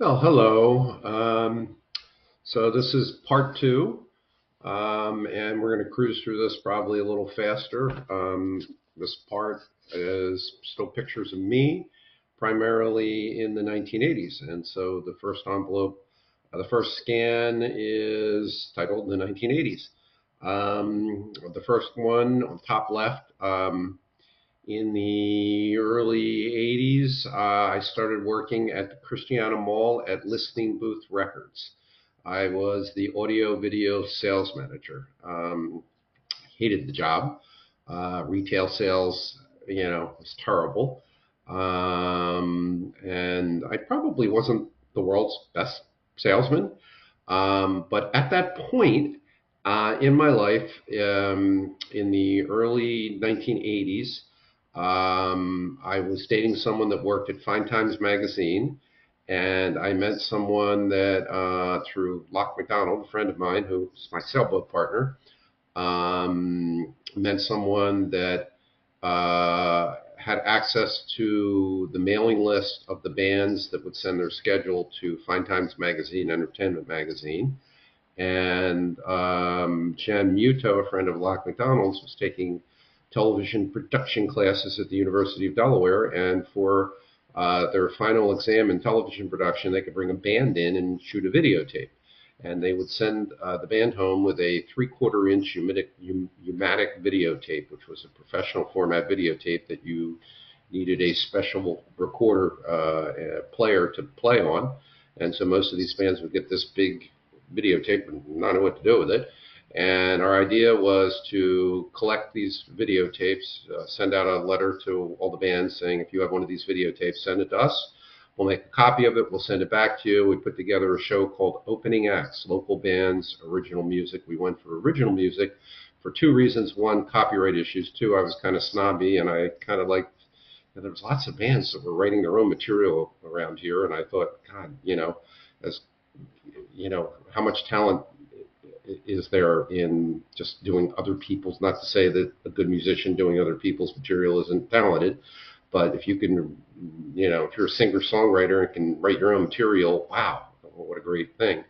Well, hello. So this is part two, and we're going to cruise through this probably a little faster. This part is still pictures of me, primarily in the 1980s. And so the first envelope, the first scan is titled the 1980s. The first one on top left. In the early 80s, I started working at the Christiana Mall at Listening Booth Records. I was the audio video sales manager. Hated the job. Retail sales, was terrible. And I probably wasn't the world's best salesman. But at that point in my life, in the early 1980s, I was dating someone that worked at Fine Times magazine, and I met someone that through Locke McDonald, a friend of mine who's my sailboat partner, met someone that had access to the mailing list of the bands that would send their schedule to Fine Times magazine, Entertainment magazine. And Jen Muto, a friend of Locke McDonald's, was taking television production classes at the University of Delaware, and for their final exam in television production, they could bring a band in and shoot a videotape. And they would send the band home with a 3/4 inch U-matic videotape, which was a professional format videotape that you needed a special recorder player to play on. And so most of these bands would get this big videotape and not know what to do with it. And our idea was to collect these videotapes, send out a letter to all the bands saying, if you have one of these videotapes, send it to us. We'll make a copy of it. We'll send it back to you. We put together a show called Opening Acts, Local Bands, Original Music. We went for original music for two reasons. One, copyright issues. Two, I was kind of snobby, and I kind of liked, there was lots of bands that were writing their own material around here. And I thought, God, as how much talent is there in just doing other people's, not to say that a good musician doing other people's material isn't talented, but if you can, if you're a singer songwriter and can write your own material, wow, what a great thing.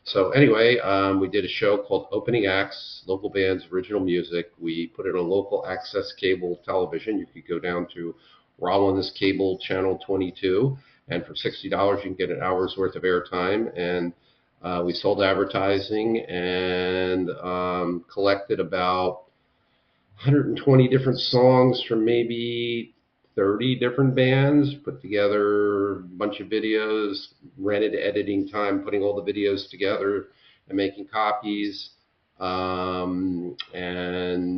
So anyway, we did a show called Opening Acts, Local Bands, Original Music. We put it on local access cable television. You could go down to Rollins Cable Channel 22, and for $60 you can get an hour's worth of airtime. And we sold advertising and collected about 120 different songs from maybe 30 different bands, put together a bunch of videos, rented editing time, putting all the videos together and making copies, and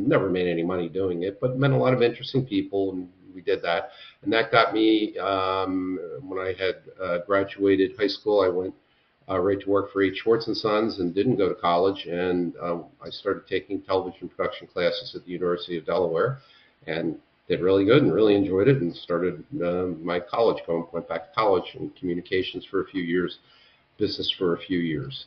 never made any money doing it, but met a lot of interesting people, and we did that. And that got me, when I had graduated high school, I went right to work for Schwartz and Sons and didn't go to college. And I started taking television production classes at the University of Delaware and did really good and really enjoyed it, and started my college, went back to college in communications for a few years, business for a few years,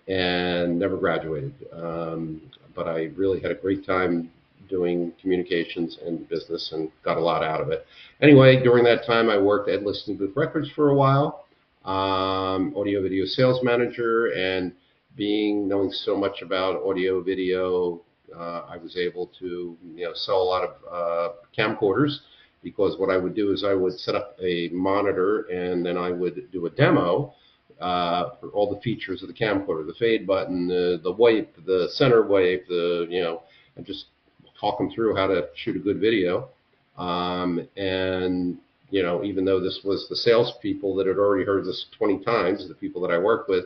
and never graduated. But I really had a great time doing communications and business and got a lot out of it. Anyway, during that time, I worked at Listening Booth Records for a while, audio video sales manager, and knowing so much about audio video, I was able to sell a lot of camcorders, because what I would do is I would set up a monitor and then I would do a demo for all the features of the camcorder, the fade button, the wipe, the center wipe, and just talk them through how to shoot a good video. And even though this was the salespeople that had already heard this 20 times, the people that I worked with,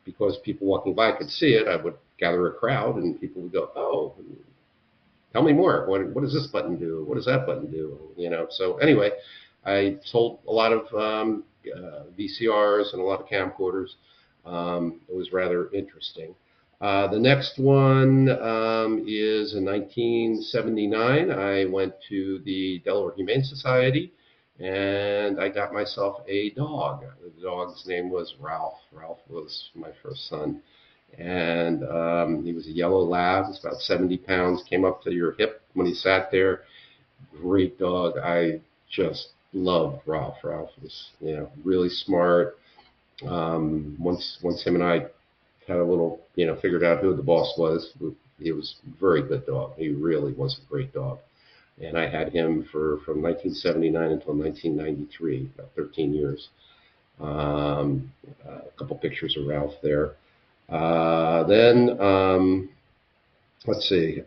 because people walking by could see it, I would gather a crowd and people would go, "Oh, tell me more. What does this button do? What does that button do?" So anyway, I sold a lot of VCRs and a lot of camcorders. It was rather interesting. The next one is in 1979. I went to the Delaware Humane Society and I got myself a dog. The dog's name was Ralph. Ralph was my first son. And he was a yellow lab. He's about 70 pounds, came up to your hip when he sat there. Great dog. I just loved Ralph. Ralph was, really smart, Once him and I had a little, figured out who the boss was. He was a very good dog. He really was a great dog. And I had him from 1979 until 1993, about 13 years. A couple pictures of Ralph there. Then let's see.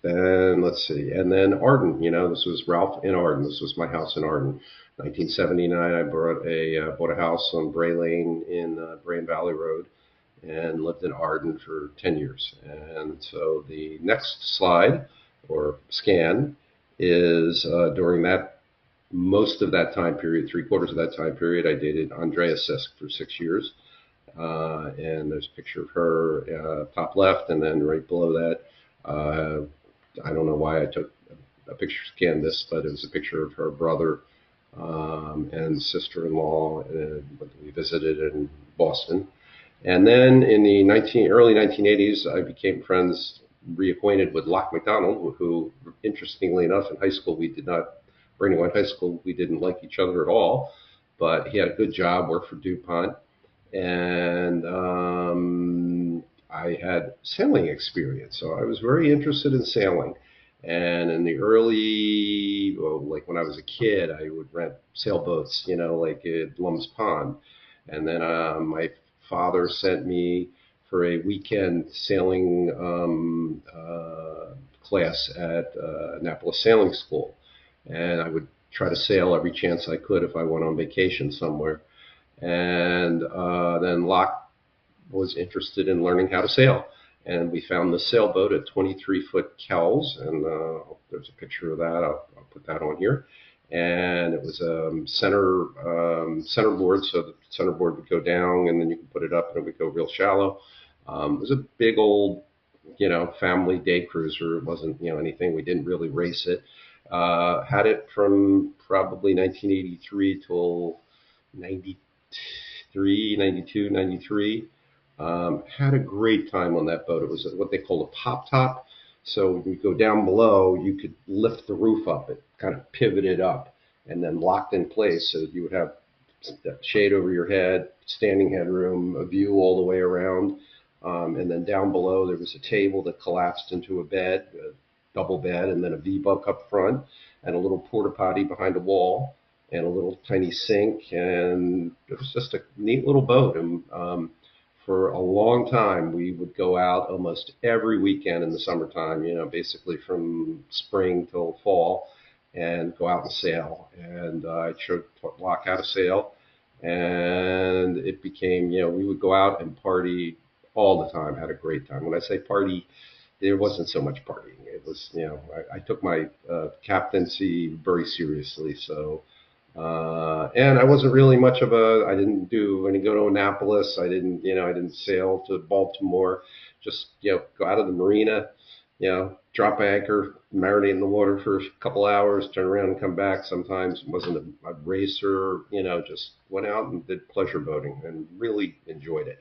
Then let's see, and then Arden. This was Ralph in Arden. This was my house in Arden. 1979, I bought a house on Bray Lane in Bray and Valley Road, and lived in Arden for 10 years. And so the next slide or scan is during that most of that time period, 3/4 of that time period, I dated Andrea Sisk for 6 years. And there's a picture of her top left, and then right below that, I don't know why I took a picture, scanned this, but it was a picture of her brother and sister-in-law when we visited in Boston. And then in the early 1980s, I became reacquainted with Locke McDonald, who, interestingly enough, in high school Brandywine High School, we didn't like each other at all, but he had a good job, worked for DuPont, and I had sailing experience, so I was very interested in sailing. And in the like when I was a kid, I would rent sailboats, like at Lum's Pond. And then my father sent me for a weekend sailing class at Annapolis Sailing School. And I would try to sail every chance I could if I went on vacation somewhere. And then Locke was interested in learning how to sail. And we found the sailboat at 23-foot Kells, and there's a picture of that. I'll put that on here. And it was centerboard, so the centerboard would go down, and then you could put it up, and it would go real shallow. It was a big old, family day cruiser. It wasn't, anything. We didn't really race it. Had it from probably 1983 till 93, 92, 93. Had a great time on that boat. It was what they call a pop top. So when you go down below, you could lift the roof up. It kind of pivoted up and then locked in place. So you would have shade over your head, standing headroom, a view all the way around. And then down below, there was a table that collapsed into a bed, a double bed, and then a V-bunk up front, and a little porta potty behind a wall, and a little tiny sink. And it was just a neat little boat. And for a long time, we would go out almost every weekend in the summertime, basically from spring till fall, and go out and sail. And I taught Locke how to sail, and it became, we would go out and party all the time, had a great time. When I say party, there wasn't so much partying. It was, I took my captaincy very seriously, so. And I wasn't really much of I didn't go to Annapolis. I didn't sail to Baltimore. Just, go out of the marina, drop anchor, marinate in the water for a couple hours, turn around and come back. Sometimes wasn't a racer, just went out and did pleasure boating and really enjoyed it.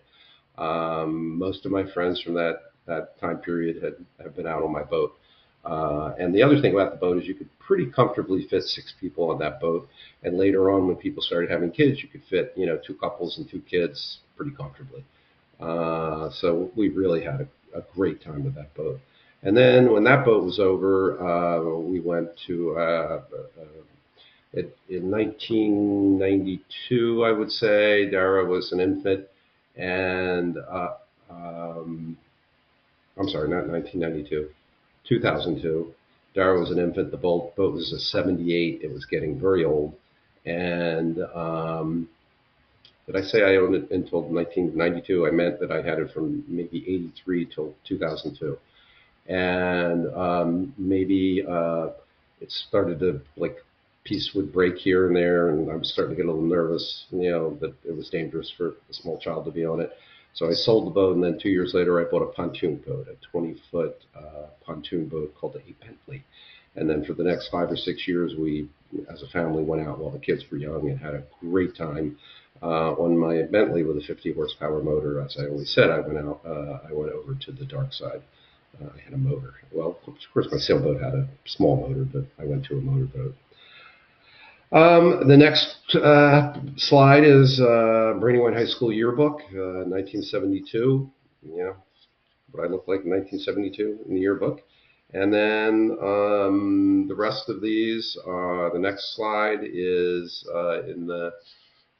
Most of my friends from that time period have been out on my boat. And the other thing about the boat is you could pretty comfortably fit 6 people on that boat. And later on, when people started having kids, you could fit, 2 couples and 2 kids pretty comfortably. So we really had a great time with that boat. And then when that boat was over, we went to, in 1992, I would say, Dara was an infant. And, I'm sorry, not 1992. 2002. Dara was an infant. The boat was a 78. It was getting very old. And did I say I owned it until 1992? I meant that I had it from maybe 83 till 2002. And maybe it started to, piece would break here and there, and I was starting to get a little nervous, that it was dangerous for a small child to be on it. So I sold the boat, and then 2 years later, I bought a pontoon boat, a 20-foot pontoon boat called the A. Bentley. And then for the next 5 or 6 years, we, as a family, went out while the kids were young and had a great time on my Bentley with a 50 horsepower motor. As I always said, I went over to the dark side. I had a motor. Well, of course, my sailboat had a small motor, but I went to a motorboat. The next slide is Brandywine High School yearbook, 1972. You know, what I looked like in 1972 in the yearbook. And then the rest of these, the next slide is in the,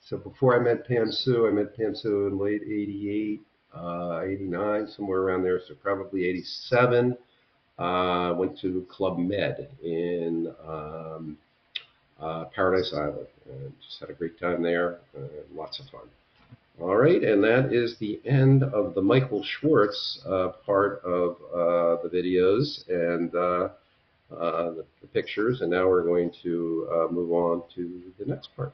so before I met Pam Sue in late 88, 89, somewhere around there, so probably 87. Went to Club Med in Paradise Island. Just had a great time there, lots of fun. All right, and that is the end of the Michael Schwartz part of the videos and the pictures. And now we're going to move on to the next part.